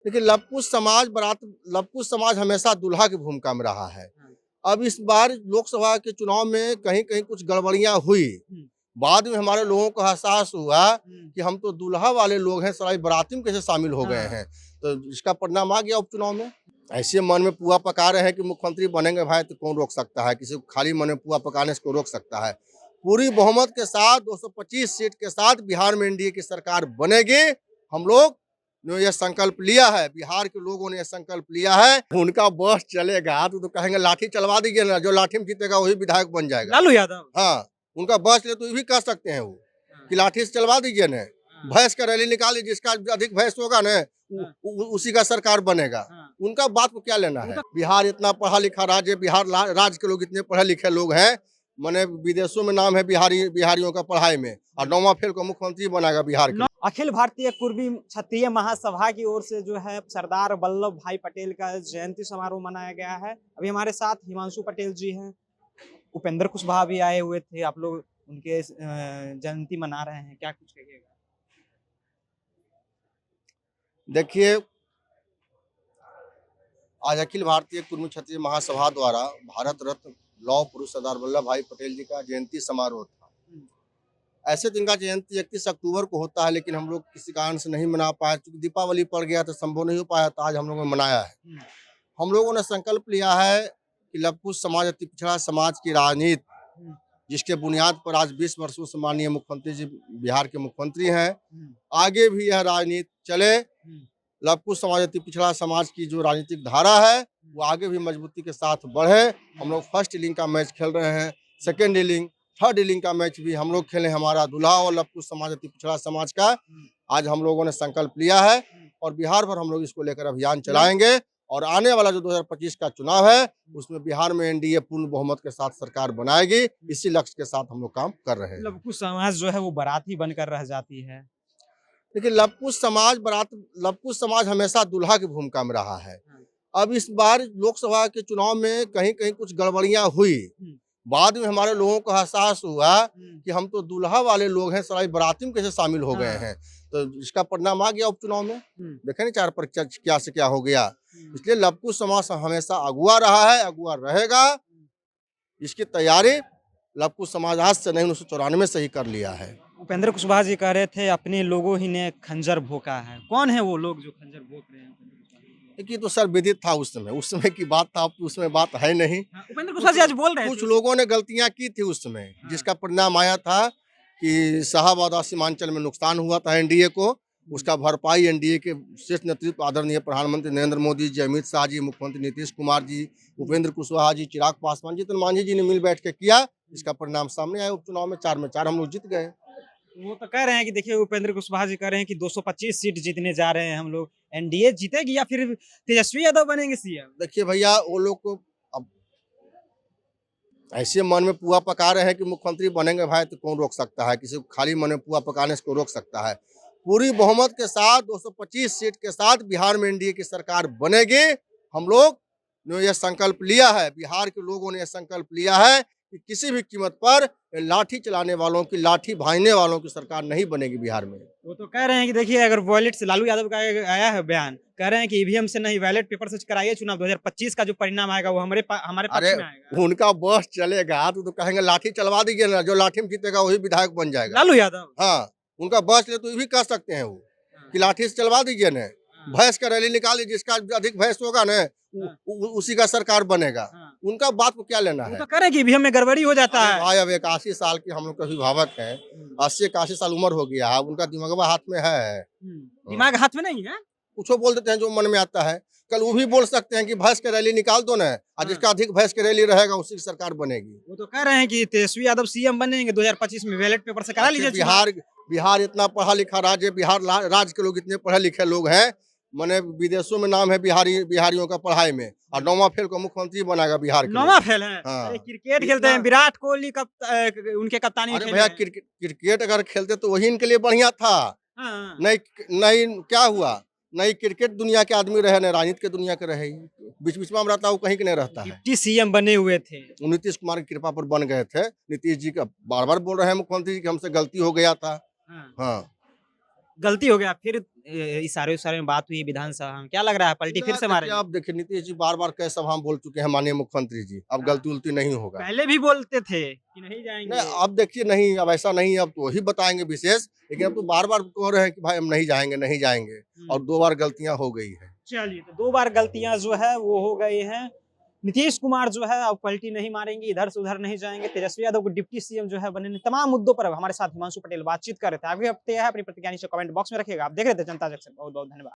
देखिए, लवकुश समाज हमेशा दुल्हा की भूमिका में रहा है। अब इस बार लोकसभा के चुनाव में कहीं-कहीं कुछ गड़बड़ियाँ हुई। बाद में हमारे लोगों को एहसास हुआ कि हम तो दूल्हा वाले लोग हैं, सारे बाराती में कैसे शामिल हो गए हैं। तो इसका परिणाम आ गया उपचुनाव में। ऐसे मन में पुआ पका रहे हैं कि मुख्यमंत्री बनेंगे भाई, तो कौन रोक सकता है? किसी को खाली मन में पुआ पकाने से कौन रोक सकता है? पूरी बहुमत के साथ 225 सीट के साथ बिहार में एनडीए की सरकार बनेगी। हम लोग ने ये संकल्प लिया है, बिहार के लोगों ने ये संकल्प लिया है। उनका बस चलेगा तो कहेंगे लाठी चलवा दीजिए ना, जो लाठी में जीतेगा वही विधायक बन जाएगा। लालू यादव। हाँ, उनका बस ले तो ये भी कह सकते हैं वो कि लाठी से चलवा दीजिए ना, भैंस का रैली निकालिए, जिसका अधिक भैंस होगा ना उसी का सरकार बनेगा। उनका बात को क्या लेना है? बिहार इतना पढ़ा लिखा राज्य, बिहार राज्य के लोग इतने पढ़े लिखे लोग हैं, माने विदेशों में नाम है बिहारियों का पढ़ाई में, और 9वां फेल को मुख्यमंत्री बनाएगा बिहार के। अखिल भारतीय कुर्मी क्षत्रिय महासभा की ओर से जो है सरदार वल्लभ भाई पटेल का जयंती समारोह मनाया गया है। अभी हमारे साथ हिमांशु पटेल जी हैं, उपेंद्र कुशवाहा भी आए हुए थे। आप लोग उनके जयंती मना रहे हैं, क्या कुछ कहिएगा? देखिए, आज अखिल भारतीय कुर्मी क्षत्रिय महासभा द्वारा भारत रत्न लौह पुरुष सरदार वल्लभ भाई पटेल जी का जयंती समारोह था। ऐसे तो इनका जयंती 31 अक्टूबर को होता है, लेकिन हम लोग किसी कारण से नहीं मना पाए, क्योंकि दीपावली पड़ गया तो संभव नहीं हो पाया, तो आज हम लोगों ने मनाया है। हम लोगों ने संकल्प लिया है कि लवकुश समाज अति पिछड़ा समाज की राजनीति, जिसके बुनियाद पर आज 20 वर्षों से माननीय मुख्यमंत्री जी बिहार के मुख्यमंत्री हैं, आगे भी यह राजनीति चले। लवकुश समाज अति पिछड़ा समाज की जो राजनीतिक धारा है वो आगे भी मजबूती के साथ बढ़े। हम लोग फर्स्ट इनिंग का मैच खेल रहे हैं, सेकेंड इनिंग, थर्ड इनिंग का मैच भी हम लोग खेले, हमारा दूल्हा और लवकुश समाज अति पिछड़ा समाज का। आज हम लोगों ने संकल्प लिया है और बिहार भर हम लोग इसको लेकर अभियान चलाएंगे, और आने वाला जो 2025 का चुनाव है उसमें बिहार में एनडीए पूर्ण बहुमत के साथ सरकार बनाएगी। इसी लक्ष्य के साथ हम लोग काम कर रहे हैं। लवकुश समाज जो है वो बाराती बनकर रह जाती है। देखिए, लवकुश समाज हमेशा दुल्हा की भूमिका में रहा है। अब इस बार लोकसभा के चुनाव में कहीं-कहीं कुछ गड़बड़ियाँ हुई। बाद में हमारे लोगों को एहसास हुआ कि हम तो दूल्हा वाले लोग हैं, सारे बाराती में कैसे शामिल हो गए हैं। तो इसका परिणाम आ गया उपचुनाव में। देखे ना चार पर क्या से क्या हो गया। इसलिए लवकुश समाज हमेशा अगुआ रहा है, अगुआ रहेगा। इसकी तैयारी लवकुश समाज आज से नहीं, 1994 से ही कर लिया है। उपेंद्र कुशवाहा जी कह रहे थे अपने लोगों ही ने खंजर भोंका है। कौन है वो लोग जो खंजर भोंक रहे हैं? देखिए, तो सर विदित था उस समय की बात था, अब तो उसमें बात है नहीं। उपेंद्र कुशवाहा जी आज बोल रहे थे। कुछ लोगों ने गलतियां की थी उस समय, जिसका परिणाम आया था कि शाहबाद और सीमांचल में नुकसान हुआ था एनडीए को। उसका भरपाई एनडीए के शीर्ष नेतृत्व आदरणीय प्रधानमंत्री नरेंद्र मोदी जी, अमित शाह जी, मुख्यमंत्री नीतीश कुमार जी, उपेंद्र कुशवाहा जी, चिराग पासवान जी, जीतन मांझी जी ने मिल बैठ के किया। इसका परिणाम सामने आया, उपचुनाव में 4 में 4 हम लोग जीत गए। वो तो कह रहे हैं कि देखिए उपेंद्र कुशवाहा जी कह रहे हैं कि 225 सीट जीतने जा रहे हैं हम लोग। एनडीए जीतेगी या फिर तेजस्वी यादव बनेंगे सीएम? देखिए भैया, वो लोग को अब ऐसे मन में पुआ पका रहे हैं कि मुख्यमंत्री बनेंगे भाई, तो कौन रोक सकता है? किसी को खाली मन में पुआ पकाने से कौन रोक सकता है? पूरी बहुमत के साथ 225 सीट के साथ बिहार में एनडीए की सरकार बनेगी। हम लोग ने यह संकल्प लिया है, बिहार के लोगों ने यह संकल्प लिया है कि किसी भी कीमत पर लाठी चलाने वालों की, लाठी भाईने वालों की सरकार नहीं बनेगी बिहार में। वो तो कह रहे हैं कि देखिए अगर वॉलेट से लालू यादव का आया है बयान, कह रहे हैं कि ईवीएम से नहीं बैलेट पेपर से कराइए चुनाव, 2025 का जो परिणाम आएगा वो हमारे पक्ष में आएगा। उनका बस चलेगा तो कहेंगे लाठी चलवा दीजिए ना, जो लाठी में जीतेगा वही विधायक बन जाएगा। लालू यादव। हाँ, उनका बस ले तो ये भी कह सकते हैं वो कि लाठी से चलवा दीजिए ना, भैंस का रैली निकालिए, जिसका अधिक भैंस होगा ना उसी का सरकार बनेगा। उनका बात को क्या लेना है? तो कह रहे हैं कि ईवीएम में गड़बड़ी हो जाता है। भाई, अब 81 साल के हम लोग का अभिभावक है, 80-81 साल उम्र हो गया है, उनका दिमागवा हाथ में है। दिमाग हाथ में नहीं है, कुछ बोल देते हैं जो मन में आता है। कल वो भी बोल सकते हैं कि भैंस के रैली निकाल दो ना, और जिसका अधिक भैंस के रैली रहेगा उसी की सरकार बनेगी। वो तो कह रहे हैं कि तेजस्वी यादव सीएम बनेंगे 2025 में, बैलेट पेपर से करा लीजिए। बिहार इतना पढ़ा लिखा राज्य, बिहार राज्य के लोग इतने पढ़े लिखे लोग हैं, माने विदेशों में नाम है बिहारियों का पढ़ाई में, और 9वां फेल को मुख्यमंत्री बनाएगा बिहार के। 9वां फेल है। हाँ। क्रिकेट खेलते हैं विराट कोहली उनके कप्तानी में। अरे भैया, क्रिकेट अगर खेलते तो वही इनके लिए बढ़िया था। नहीं क्या हुआ? नहीं क्रिकेट दुनिया के आदमी रहे, न राजनीति के दुनिया के रहे। बीच बीच में रहता, वो कहीं के नहीं रहता है। डिप्टी सीएम बने हुए थे, नीतीश कुमार की कृपा पर बन गए थे। नीतीश जी का बार बार बोल रहे हैं मुख्यमंत्री जी कि हमसे गलती हो गया था। हाँ, गलती हो गया फिर इशारे उशारे में बात हुई विधानसभा में, क्या लग रहा है पलटी फिर से देखिए, मारेंगे? आप देखिए नीतीश जी बार-बार कई सभा में बोल चुके हैं माननीय मुख्यमंत्री जी, अब हाँ। गलती-उलटी नहीं होगा। पहले भी बोलते थे कि नहीं नहीं, जाएंगे। अब देखिए नहीं, अब ऐसा नहीं है, अब तो वही बताएँगे विशेष, लेकिन अब तो बार-बार कह रहे हैं कि भाई हम नहीं जाएँगे, नहीं जाएँगे और 2 बार गलतियाँ हो गई हैं। चलिए तो 2 बार गलतियां जो है वो हो गई हैं। नीतीश कुमार जो है अब पलटी नहीं मारेंगे, इधर से उधर नहीं जाएंगे। तेजस्वी यादव को डिप्टी सीएम जो है बनने, तमाम मुद्दों पर अब हमारे साथ हिमांशु पटेल बातचीत कर रहे थे। आगे हफ्ते है अपनी प्रतिक्रिया नीचे कमेंट बॉक्स में रखिएगा। आप देख रहे थे जनता जंक्शन। बहुत बहुत धन्यवाद।